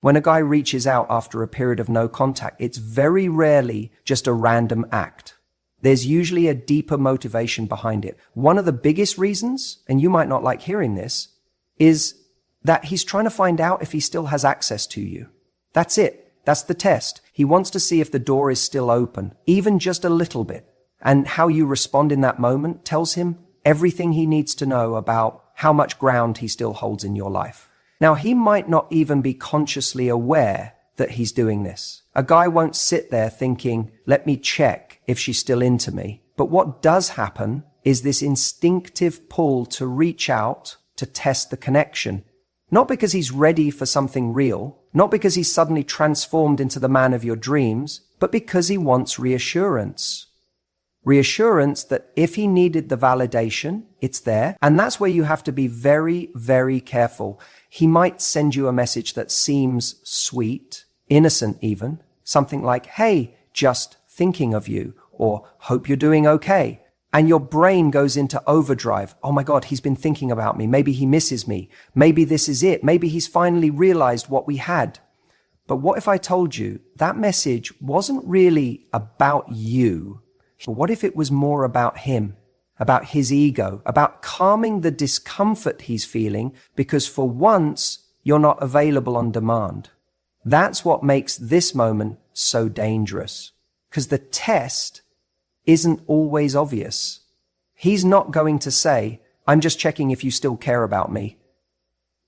When a guy reaches out after a period of no contact, it's very rarely just a random act. There's usually a deeper motivation behind it. One of the biggest reasons, and you might not like hearing this, is that he's trying to find out if he still has access to you. That's it. That's the test. He wants to see if the door is still open, even just a little bit. And how you respond in that moment tells him everything he needs to know about how much ground he still holds in your life. Now, he might not even be consciously aware that he's doing this. A guy won't sit there thinking, let me check if she's still into me. But what does happen is this instinctive pull to reach out to test the connection. Not because he's ready for something real, not because he's suddenly transformed into the man of your dreams, but because he wants reassurance. Reassurance that if he needed the validation, it's there. And that's where you have to be very, very careful. He might send you a message that seems sweet, innocent even, something like, hey, just thinking of you, or hope you're doing okay. And your brain goes into overdrive. Oh my God, he's been thinking about me. Maybe he misses me. Maybe this is it. Maybe he's finally realized what we had. But what if I told you that message wasn't really about you? What if it was more about him, about his ego, about calming the discomfort he's feeling because for once you're not available on demand? That's what makes this moment so dangerous, because the test isn't always obvious. He's not going to say, I'm just checking if you still care about me.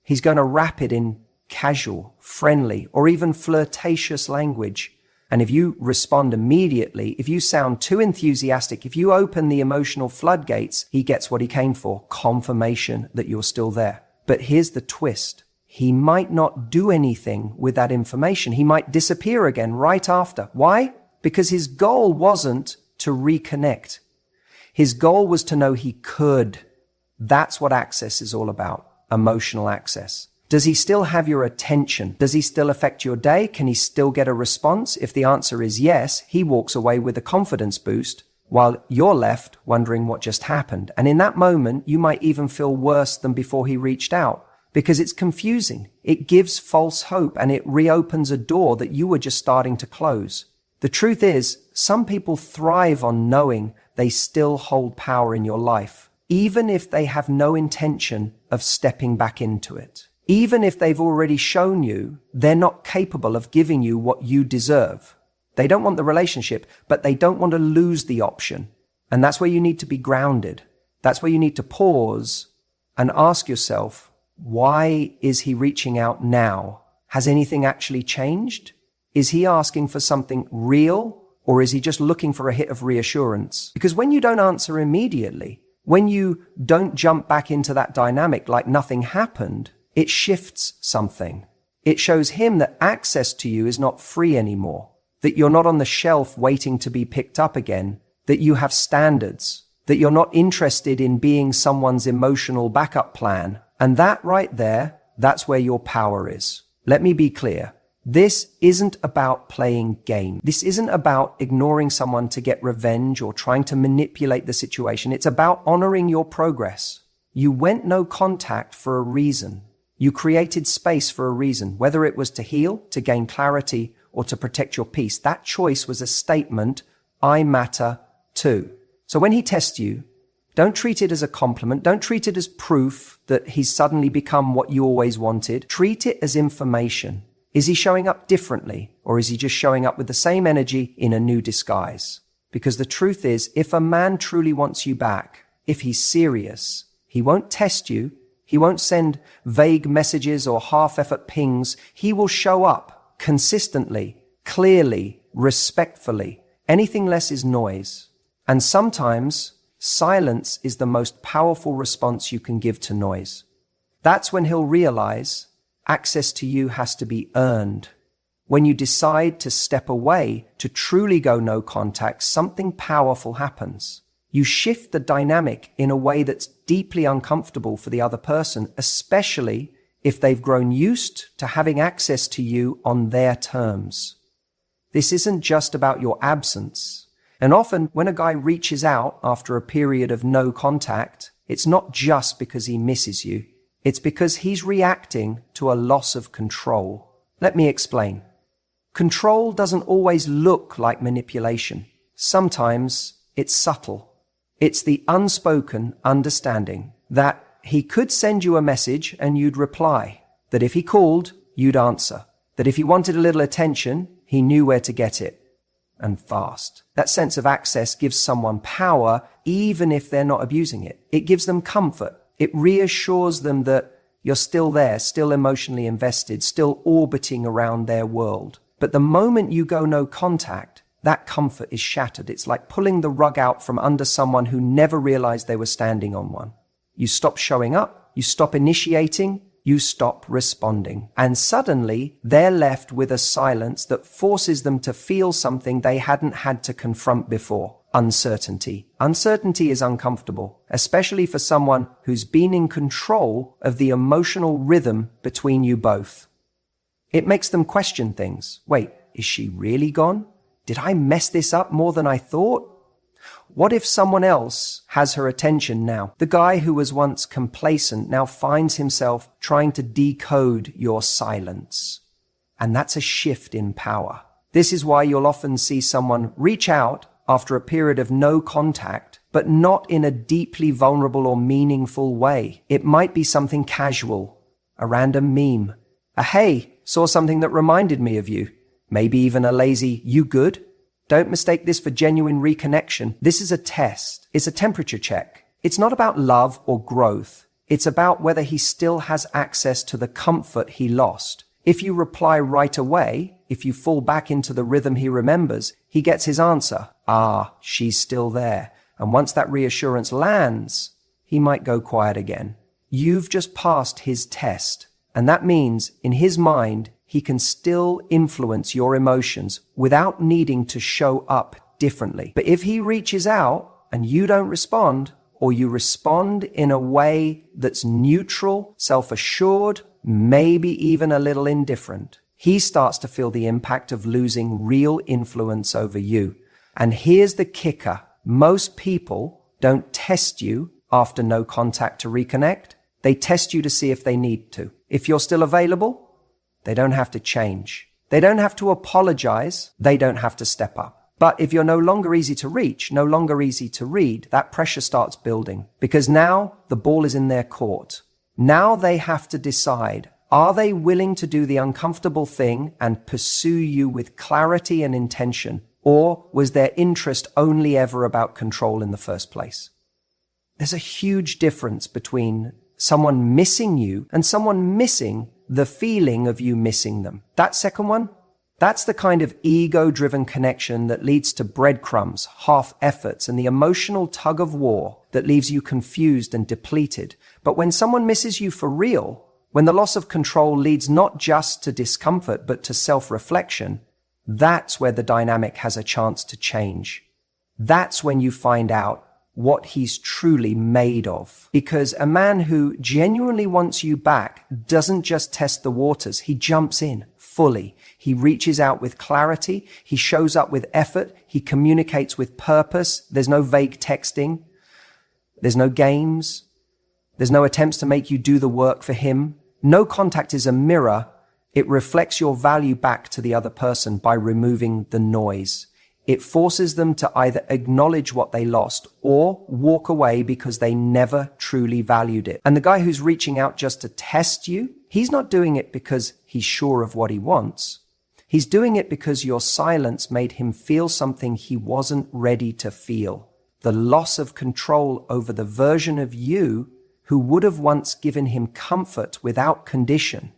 He's going to wrap it in casual, friendly, or even flirtatious language. And if you respond immediately, if you sound too enthusiastic, if you open the emotional floodgates, he gets what he came for, confirmation that you're still there. But here's the twist. He might not do anything with that information. He might disappear again right after. Why? Because his goal wasn't to reconnect. His goal was to know he could. That's what access is all about, emotional access. Does he still have your attention? Does he still affect your day? Can he still get a response? If the answer is yes, he walks away with a confidence boost while you're left wondering what just happened. And in that moment, you might even feel worse than before he reached out because it's confusing. It gives false hope and it reopens a door that you were just starting to close. The truth is, some people thrive on knowing they still hold power in your life, even if they have no intention of stepping back into it. Even if they've already shown you they're not capable of giving you what you deserve. They don't want the relationship, but they don't want to lose the option. And that's where you need to be grounded. That's where you need to pause and ask yourself, why is he reaching out now? Has anything actually changed? Is he asking for something real, or is he just looking for a hit of reassurance? Because when you don't answer immediately, when you don't jump back into that dynamic like nothing happened, it shifts something. It shows him that access to you is not free anymore, that you're not on the shelf waiting to be picked up again, that you have standards, that you're not interested in being someone's emotional backup plan. And that right there, that's where your power is. Let me be clear. This isn't about playing games. This isn't about ignoring someone to get revenge or trying to manipulate the situation. It's about honoring your progress. You went no contact for a reason. You created space for a reason, whether it was to heal, to gain clarity, or to protect your peace. That choice was a statement, I matter too. So when he tests you, don't treat it as a compliment. Don't treat it as proof that he's suddenly become what you always wanted. Treat it as information. Is he showing up differently, or is he just showing up with the same energy in a new disguise? Because the truth is, if a man truly wants you back, if he's serious, he won't test you. He won't send vague messages or half-effort pings. He will show up consistently, clearly, respectfully. Anything less is noise. And sometimes silence is the most powerful response you can give to noise. That's when he'll realize access to you has to be earned. When you decide to step away, to truly go no contact, something powerful happens. You shift the dynamic in a way that's deeply uncomfortable for the other person, especially if they've grown used to having access to you on their terms. This isn't just about your absence. And often when a guy reaches out after a period of no contact, it's not just because he misses you. It's because he's reacting to a loss of control. Let me explain. Control doesn't always look like manipulation. Sometimes it's subtle. It's the unspoken understanding that he could send you a message and you'd reply, that if he called, you'd answer, that if he wanted a little attention, he knew where to get it, and fast. That sense of access gives someone power even if they're not abusing it. It gives them comfort. It reassures them that you're still there, still emotionally invested, still orbiting around their world. But the moment you go no contact, that comfort is shattered. It's like pulling the rug out from under someone who never realized they were standing on one. You stop showing up, you stop initiating, you stop responding. And suddenly, they're left with a silence that forces them to feel something they hadn't had to confront before. Uncertainty. Uncertainty is uncomfortable, especially for someone who's been in control of the emotional rhythm between you both. It makes them question things. Wait, is she really gone? Did I mess this up more than I thought? What if someone else has her attention now? The guy who was once complacent now finds himself trying to decode your silence. And that's a shift in power. This is why you'll often see someone reach out after a period of no contact, but not in a deeply vulnerable or meaningful way. It might be something casual, a random meme, a hey, saw something that reminded me of you. Maybe even a lazy, you good? Don't mistake this for genuine reconnection. This is a test. It's a temperature check. It's not about love or growth. It's about whether he still has access to the comfort he lost. If you reply right away, if you fall back into the rhythm he remembers, he gets his answer. Ah, she's still there. And once that reassurance lands, he might go quiet again. You've just passed his test. And that means, in his mind, he can still influence your emotions without needing to show up differently. But if he reaches out and you don't respond, or you respond in a way that's neutral, self-assured, maybe even a little indifferent, he starts to feel the impact of losing real influence over you. And here's the kicker. Most people don't test you after no contact to reconnect. They test you to see if they need to. If you're still available, they don't have to change. They don't have to apologize. They don't have to step up. But if you're no longer easy to reach, no longer easy to read, that pressure starts building because now the ball is in their court. Now they have to decide, are they willing to do the uncomfortable thing and pursue you with clarity and intention? Or was their interest only ever about control in the first place? There's a huge difference between someone missing you and someone missing the feeling of you missing them. That second one, that's the kind of ego-driven connection that leads to breadcrumbs, half efforts, and the emotional tug of war that leaves you confused and depleted. But when someone misses you for real, when the loss of control leads not just to discomfort, but to self-reflection, that's where the dynamic has a chance to change. That's when you find out what he's truly made of. Because a man who genuinely wants you back doesn't just test the waters. He jumps in fully. He reaches out with clarity. He shows up with effort. He communicates with purpose. There's no vague texting. There's no games. There's no attempts to make you do the work for him. No contact is a mirror. It reflects your value back to the other person by removing the noise. It forces them to either acknowledge what they lost or walk away because they never truly valued it. And the guy who's reaching out just to test you, he's not doing it because he's sure of what he wants. He's doing it because your silence made him feel something he wasn't ready to feel. The loss of control over the version of you who would have once given him comfort without condition.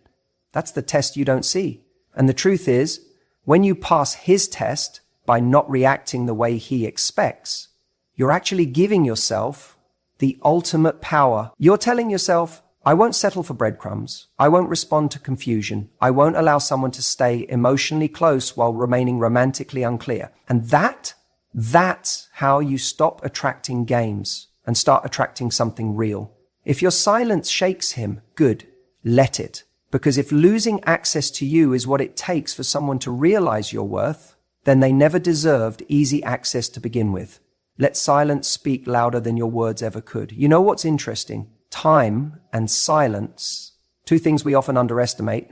That's the test you don't see. And the truth is, when you pass his test, by not reacting the way he expects, you're actually giving yourself the ultimate power. You're telling yourself, I won't settle for breadcrumbs. I won't respond to confusion. I won't allow someone to stay emotionally close while remaining romantically unclear. And that's how you stop attracting games and start attracting something real. If your silence shakes him, good, let it. Because if losing access to you is what it takes for someone to realize your worth, then they never deserved easy access to begin with. Let silence speak louder than your words ever could. You know what's interesting? Time and silence, two things we often underestimate,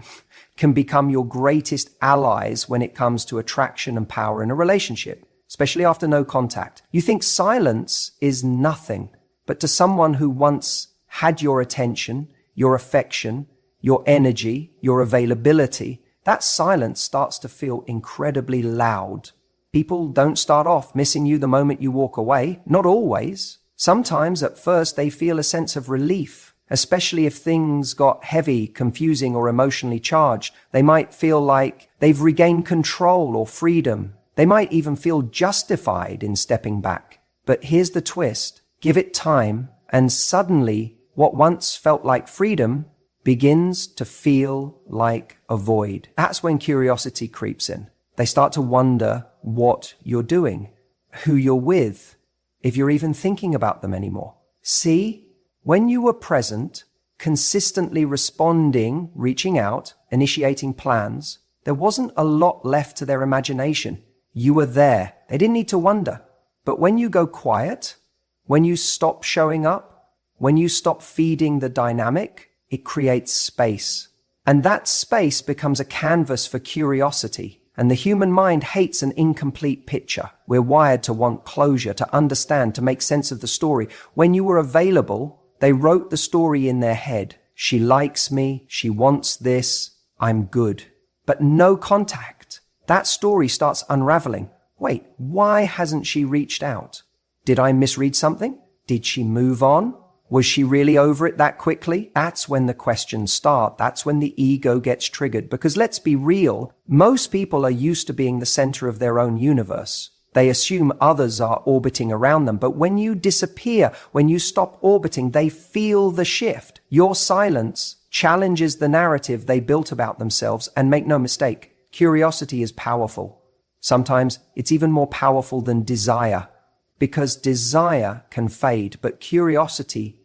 can become your greatest allies when it comes to attraction and power in a relationship, especially after no contact. You think silence is nothing, but to someone who once had your attention, your affection, your energy, your availability, that silence starts to feel incredibly loud. People don't start off missing you the moment you walk away. Not always. Sometimes at first they feel a sense of relief, especially if things got heavy, confusing, or emotionally charged. They might feel like they've regained control or freedom. They might even feel justified in stepping back. But here's the twist. Give it time, and suddenly what once felt like freedom begins to feel like a void. That's when curiosity creeps in. They start to wonder what you're doing, who you're with, if you're even thinking about them anymore. See, when you were present, consistently responding, reaching out, initiating plans, there wasn't a lot left to their imagination. You were there. They didn't need to wonder. But when you go quiet, when you stop showing up, when you stop feeding the dynamic, it creates space. And that space becomes a canvas for curiosity. And the human mind hates an incomplete picture. We're wired to want closure, to understand, to make sense of the story. When you were available, they wrote the story in their head. She likes me. She wants this. I'm good. But no contact. That story starts unraveling. Wait, why hasn't she reached out? Did I misread something? Did she move on? Was she really over it that quickly? That's when the questions start. That's when the ego gets triggered. Because let's be real, most people are used to being the center of their own universe. They assume others are orbiting around them. But when you disappear, when you stop orbiting, they feel the shift. Your silence challenges the narrative they built about themselves. And make no mistake, curiosity is powerful. Sometimes it's even more powerful than desire. Because desire can fade, but curiosity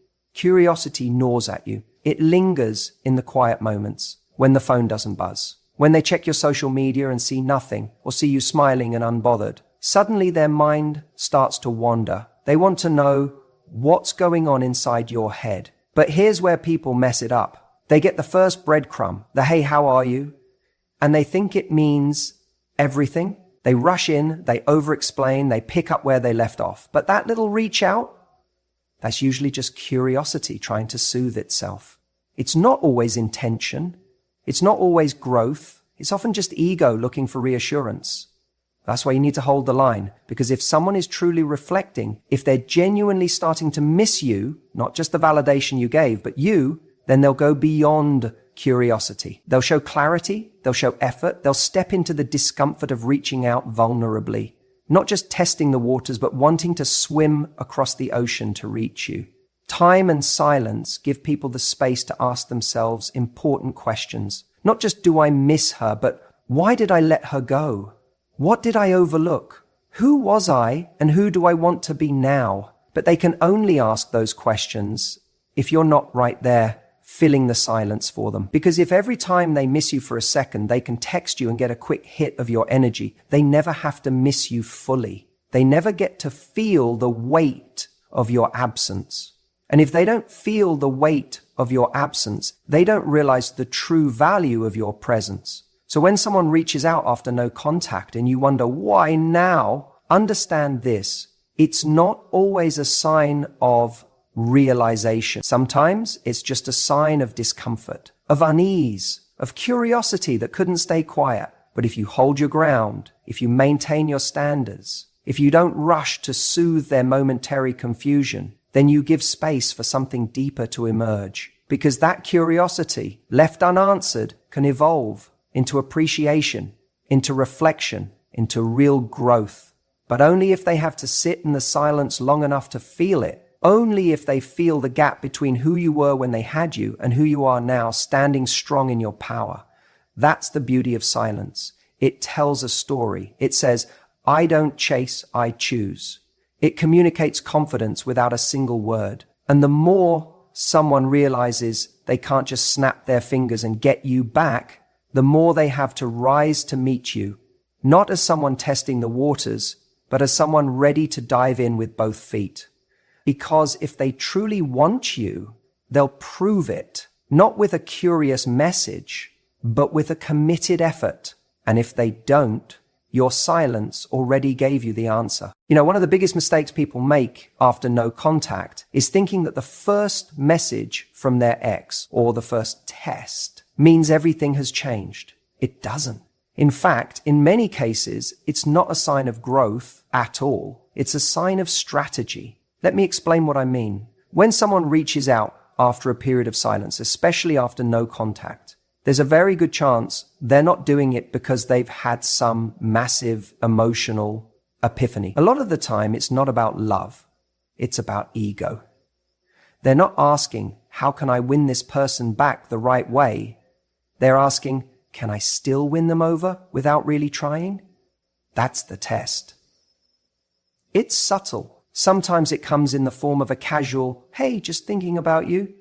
gnaws at you. It lingers in the quiet moments, when the phone doesn't buzz, when they check your social media and see nothing, or see you smiling and unbothered. Suddenly their mind starts to wander. They want to know what's going on inside your head. But here's where people mess it up. They get the first breadcrumb, the hey, how are you? And they think it means everything. They rush in, they over-explain, they pick up where they left off. But that little reach out, that's usually just curiosity trying to soothe itself. It's not always intention. It's not always growth. It's often just ego looking for reassurance. That's why you need to hold the line. Because if someone is truly reflecting, if they're genuinely starting to miss you, not just the validation you gave, but you, then they'll go beyond curiosity. They'll show clarity, they'll show effort, they'll step into the discomfort of reaching out vulnerably, not just testing the waters, but wanting to swim across the ocean to reach you. Time and silence give people the space to ask themselves important questions. Not just do I miss her, but why did I let her go? What did I overlook? Who was I and who do I want to be now? But they can only ask those questions if you're not right there filling the silence for them. Because if every time they miss you for a second, they can text you and get a quick hit of your energy, they never have to miss you fully. They never get to feel the weight of your absence. And if they don't feel the weight of your absence, they don't realize the true value of your presence. So when someone reaches out after no contact and you wonder why now, understand this. It's not always a sign of realization. Sometimes it's just a sign of discomfort, of unease, of curiosity that couldn't stay quiet. But if you hold your ground, if you maintain your standards, if you don't rush to soothe their momentary confusion, then you give space for something deeper to emerge. Because that curiosity, left unanswered, can evolve into appreciation, into reflection, into real growth. But only if they have to sit in the silence long enough to feel it. Only if they feel the gap between who you were when they had you and who you are now, standing strong in your power. That's the beauty of silence. It tells a story. It says, I don't chase, I choose. It communicates confidence without a single word. And the more someone realizes they can't just snap their fingers and get you back, the more they have to rise to meet you, not as someone testing the waters, but as someone ready to dive in with both feet. Because if they truly want you, they'll prove it, not with a curious message, but with a committed effort. And if they don't, your silence already gave you the answer. One of the biggest mistakes people make after no contact is thinking that the first message from their ex or the first test means everything has changed. It doesn't. In fact, in many cases, it's not a sign of growth at all. It's a sign of strategy. Let me explain what I mean. When someone reaches out after a period of silence, especially after no contact, there's a very good chance they're not doing it because they've had some massive emotional epiphany. A lot of the time, it's not about love. It's about ego. They're not asking, how can I win this person back the right way? They're asking, can I still win them over without really trying? That's the test. It's subtle. Sometimes it comes in the form of a casual, hey, just thinking about you.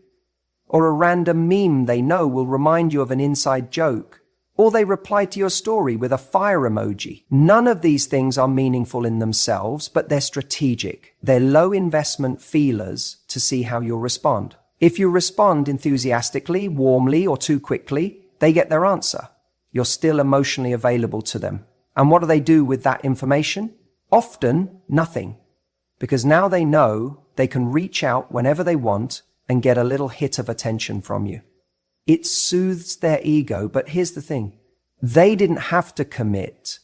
Or a random meme they know will remind you of an inside joke. Or they reply to your story with a fire emoji. None of these things are meaningful in themselves, but they're strategic. They're low investment feelers to see how you'll respond. If you respond enthusiastically, warmly, or too quickly, they get their answer. You're still emotionally available to them. And what do they do with that information? Often, nothing. Because now they know they can reach out whenever they want and get a little hit of attention from you. It soothes their ego, but here's the thing. They didn't have to commit.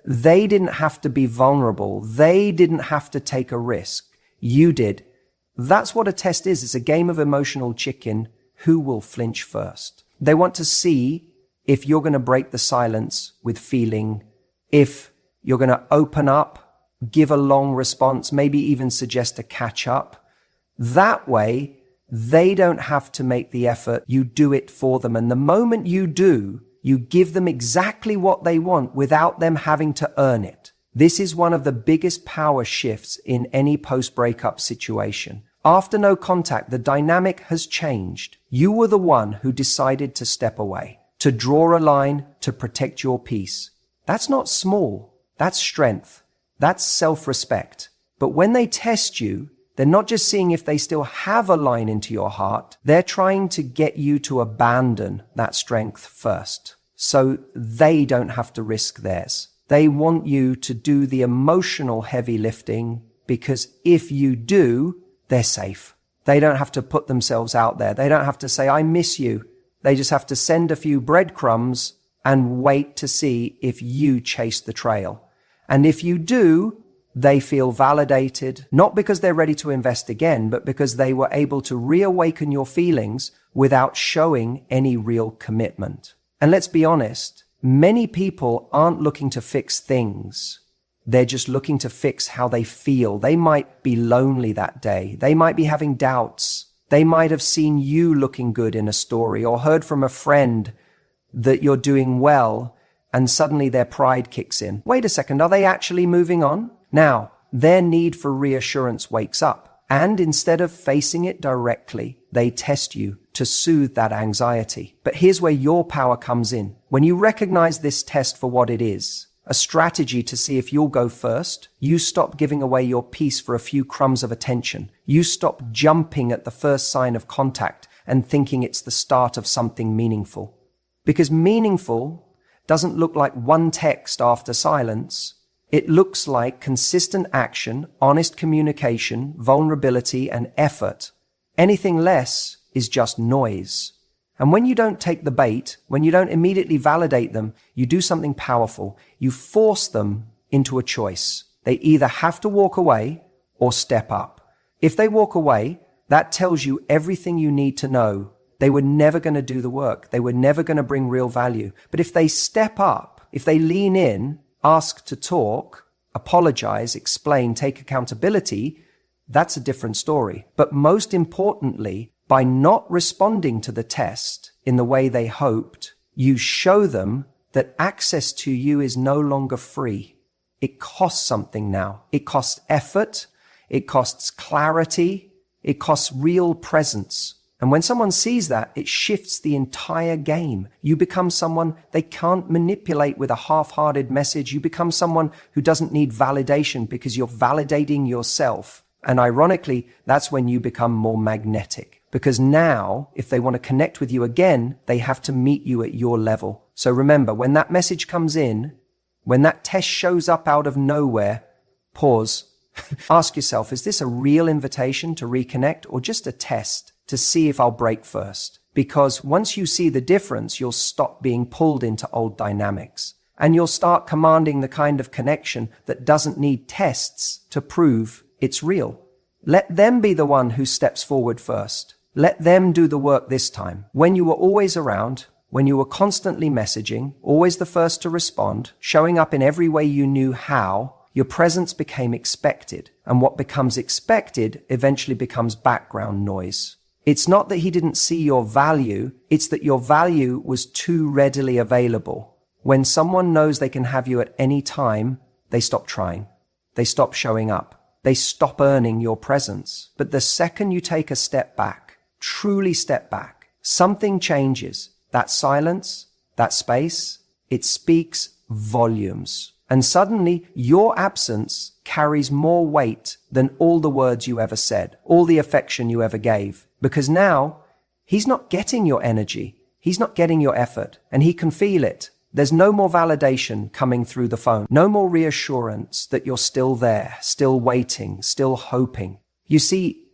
They didn't have to be vulnerable. They didn't have to take a risk. You did. That's what a test is. It's a game of emotional chicken. Who will flinch first? They want to see if you're going to break the silence with feeling, if you're going to open up, give a long response, maybe even suggest a catch up. That way, they don't have to make the effort. You do it for them. And the moment you do, you give them exactly what they want without them having to earn it. This is one of the biggest power shifts in any post-breakup situation. After no contact, the dynamic has changed. You were the one who decided to step away, to draw a line, to protect your peace. That's not small. That's strength. That's self-respect. But when they test you, they're not just seeing if they still have a line into your heart. They're trying to get you to abandon that strength first, so they don't have to risk theirs. They want you to do the emotional heavy lifting, because if you do, they're safe. They don't have to put themselves out there. They don't have to say, I miss you. They just have to send a few breadcrumbs and wait to see if you chase the trail. And if you do, they feel validated, not because they're ready to invest again, but because they were able to reawaken your feelings without showing any real commitment. And let's be honest, many people aren't looking to fix things. They're just looking to fix how they feel. They might be lonely that day. They might be having doubts. They might have seen you looking good in a story or heard from a friend that you're doing well, and suddenly their pride kicks in. Wait a second, are they actually moving on? Now, their need for reassurance wakes up, and instead of facing it directly, they test you to soothe that anxiety. But here's where your power comes in. When you recognize this test for what it is, a strategy to see if you'll go first, you stop giving away your peace for a few crumbs of attention. You stop jumping at the first sign of contact and thinking it's the start of something meaningful. Because meaningful doesn't look like one text after silence. It looks like consistent action, honest communication, vulnerability, and effort. Anything less is just noise. And when you don't take the bait, when you don't immediately validate them, you do something powerful. You force them into a choice. They either have to walk away or step up. If they walk away, that tells you everything you need to know. They were never going to do the work. They were never going to bring real value. But if they step up, if they lean in, ask to talk, apologize, explain, take accountability, that's a different story. But most importantly, by not responding to the test in the way they hoped, you show them that access to you is no longer free. It costs something now. It costs effort. It costs clarity. It costs real presence. And when someone sees that, it shifts the entire game. You become someone they can't manipulate with a half-hearted message. You become someone who doesn't need validation because you're validating yourself. And ironically, that's when you become more magnetic. Because now, if they want to connect with you again, they have to meet you at your level. So remember, when that message comes in, when that test shows up out of nowhere, pause. Ask yourself, is this a real invitation to reconnect or just a test to see if I'll break first? Because once you see the difference, you'll stop being pulled into old dynamics. And you'll start commanding the kind of connection that doesn't need tests to prove it's real. Let them be the one who steps forward first. Let them do the work this time. When you were always around, when you were constantly messaging, always the first to respond, showing up in every way you knew how, your presence became expected. And what becomes expected eventually becomes background noise. It's not that he didn't see your value, it's that your value was too readily available. When someone knows they can have you at any time, they stop trying. They stop showing up. They stop earning your presence. But the second you take a step back, truly step back, something changes. That silence, that space, it speaks volumes. And suddenly your absence carries more weight than all the words you ever said, all the affection you ever gave. Because now he's not getting your energy. He's not getting your effort, and he can feel it. There's no more validation coming through the phone. No more reassurance that you're still there, still waiting, still hoping. You see,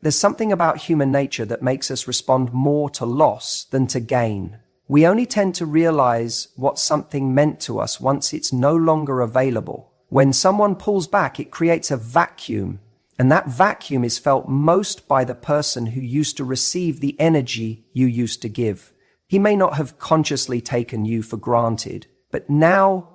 there's something about human nature that makes us respond more to loss than to gain. We only tend to realize what something meant to us once it's no longer available. When someone pulls back, it creates a vacuum, and that vacuum is felt most by the person who used to receive the energy you used to give. He may not have consciously taken you for granted, but now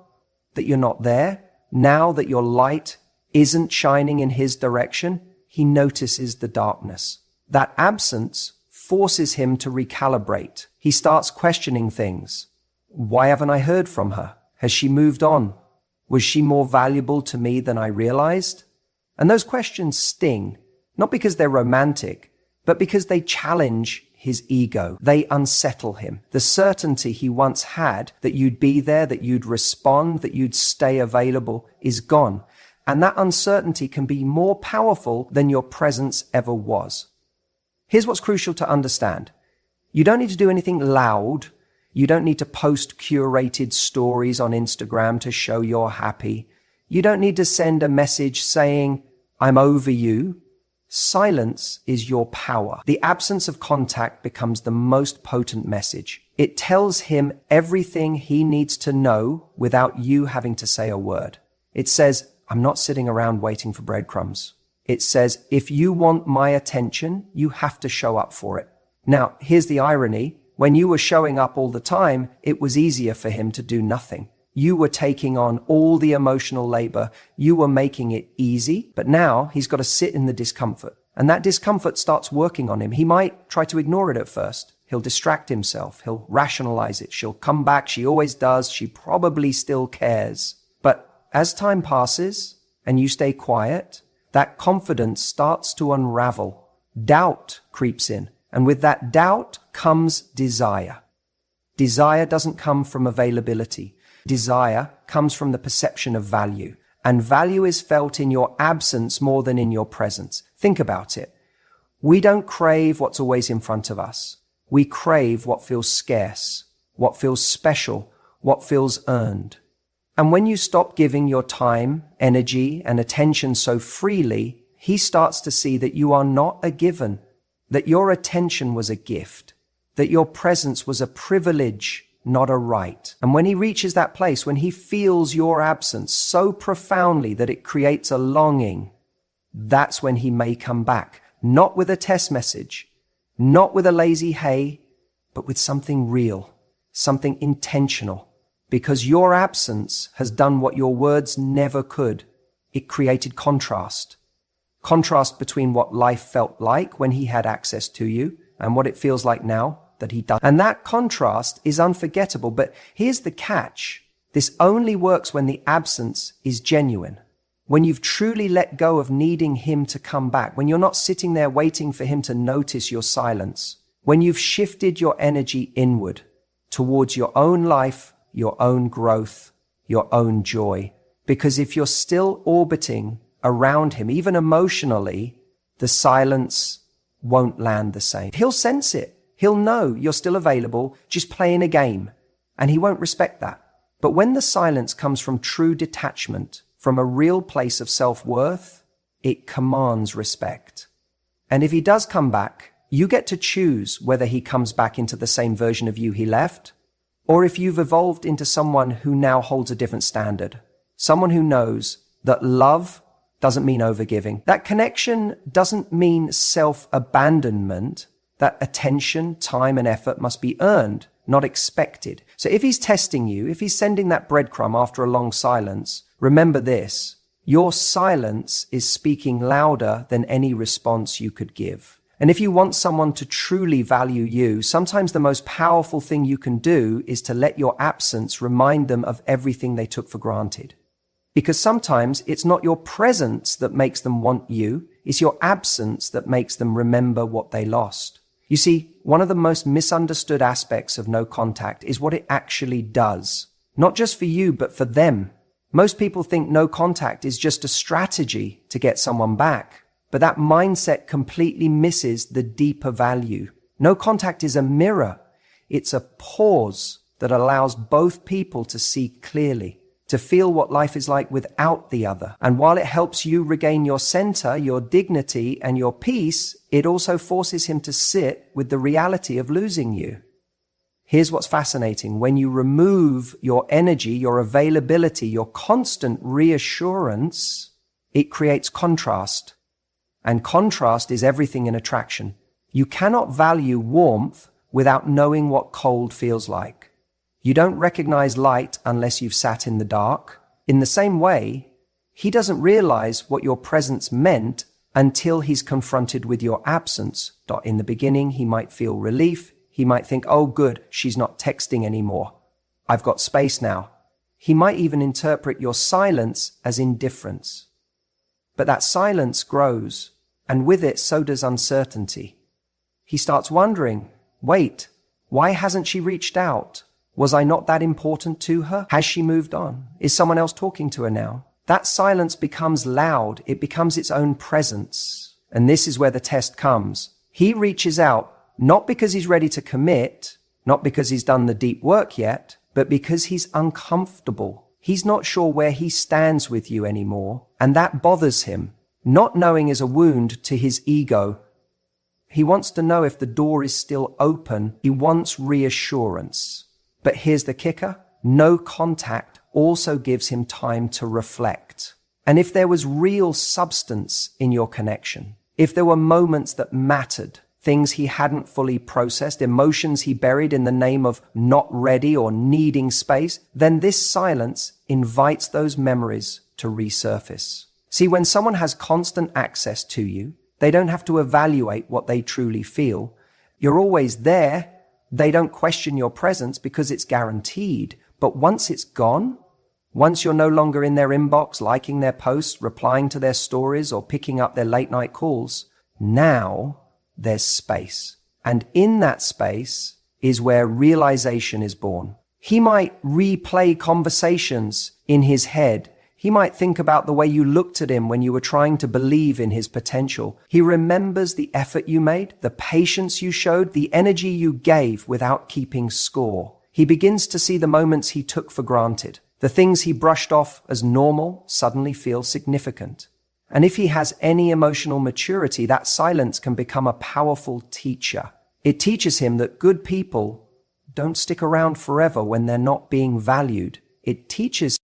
that you're not there, now that your light isn't shining in his direction, he notices the darkness. That absence forces him to recalibrate. He starts questioning things. Why haven't I heard from her? Has she moved on? Was she more valuable to me than I realized? And those questions sting, not because they're romantic, but because they challenge his ego. They unsettle him. The certainty he once had that you'd be there, that you'd respond, that you'd stay available is gone. And that uncertainty can be more powerful than your presence ever was. Here's what's crucial to understand. You don't need to do anything loud. You don't need to post curated stories on Instagram to show you're happy. You don't need to send a message saying, I'm over you. Silence is your power. The absence of contact becomes the most potent message. It tells him everything he needs to know without you having to say a word. It says, I'm not sitting around waiting for breadcrumbs. It says, if you want my attention, you have to show up for it. Now, here's the irony. When you were showing up all the time, it was easier for him to do nothing. You were taking on all the emotional labor. You were making it easy, but now he's got to sit in the discomfort. And that discomfort starts working on him. He might try to ignore it at first. He'll distract himself. He'll rationalize it. She'll come back. She always does. She probably still cares. But as time passes and you stay quiet, that confidence starts to unravel. Doubt creeps in. And with that doubt comes desire. Desire doesn't come from availability. Desire comes from the perception of value. And value is felt in your absence more than in your presence. Think about it. We don't crave what's always in front of us. We crave what feels scarce, what feels special, what feels earned. And when you stop giving your time, energy, and attention so freely, he starts to see that you are not a given, that your attention was a gift, that your presence was a privilege, not a right. And when he reaches that place, when he feels your absence so profoundly that it creates a longing, that's when he may come back, not with a test message, not with a lazy hey, but with something real, something intentional. Because your absence has done what your words never could. It created contrast. Contrast between what life felt like when he had access to you and what it feels like now that he does. And that contrast is unforgettable. But here's the catch. This only works when the absence is genuine. When you've truly let go of needing him to come back. When you're not sitting there waiting for him to notice your silence. When you've shifted your energy inward towards your own life, your own growth, your own joy. Because if you're still orbiting around him, even emotionally, the silence won't land the same. He'll sense it. He'll know you're still available, just playing a game, and he won't respect that. But when the silence comes from true detachment, from a real place of self-worth, it commands respect. And if he does come back, you get to choose whether he comes back into the same version of you he left, or if you've evolved into someone who now holds a different standard. Someone who knows that love doesn't mean overgiving. That connection doesn't mean self-abandonment. That attention, time, and effort must be earned, not expected. So if he's testing you, if he's sending that breadcrumb after a long silence, remember this: your silence is speaking louder than any response you could give. And if you want someone to truly value you, sometimes the most powerful thing you can do is to let your absence remind them of everything they took for granted. Because sometimes it's not your presence that makes them want you, it's your absence that makes them remember what they lost. You see, one of the most misunderstood aspects of no contact is what it actually does. Not just for you, but for them. Most people think no contact is just a strategy to get someone back, but that mindset completely misses the deeper value. No contact is a mirror. It's a pause that allows both people to see clearly, to feel what life is like without the other. And while it helps you regain your center, your dignity, and your peace, it also forces him to sit with the reality of losing you. Here's what's fascinating. When you remove your energy, your availability, your constant reassurance, it creates contrast. And contrast is everything in attraction. You cannot value warmth without knowing what cold feels like. You don't recognize light unless you've sat in the dark. In the same way, he doesn't realize what your presence meant until he's confronted with your absence. In the beginning, he might feel relief. He might think, oh, good, she's not texting anymore. I've got space now. He might even interpret your silence as indifference. But that silence grows, and with it, so does uncertainty. He starts wondering, wait, why hasn't she reached out? Was I not that important to her? Has she moved on? Is someone else talking to her now? That silence becomes loud. It becomes its own presence. And this is where the test comes. He reaches out, not because he's ready to commit, not because he's done the deep work yet, but because he's uncomfortable. He's not sure where he stands with you anymore, and that bothers him. Not knowing is a wound to his ego. He wants to know if the door is still open. He wants reassurance. But here's the kicker. No contact also gives him time to reflect. And if there was real substance in your connection, if there were moments that mattered, things he hadn't fully processed, emotions he buried in the name of not ready or needing space, then this silence invites those memories to resurface. See, when someone has constant access to you, they don't have to evaluate what they truly feel. You're always there. They don't question your presence because it's guaranteed. But once it's gone, once you're no longer in their inbox, liking their posts, replying to their stories, or picking up their late night calls, now there's space. And in that space is where realization is born. He might replay conversations in his head. He might think about the way you looked at him when you were trying to believe in his potential. He remembers the effort you made, the patience you showed, the energy you gave without keeping score. He begins to see the moments he took for granted. The things he brushed off as normal suddenly feel significant. And if he has any emotional maturity, that silence can become a powerful teacher. It teaches him that good people don't stick around forever when they're not being valued. It teaches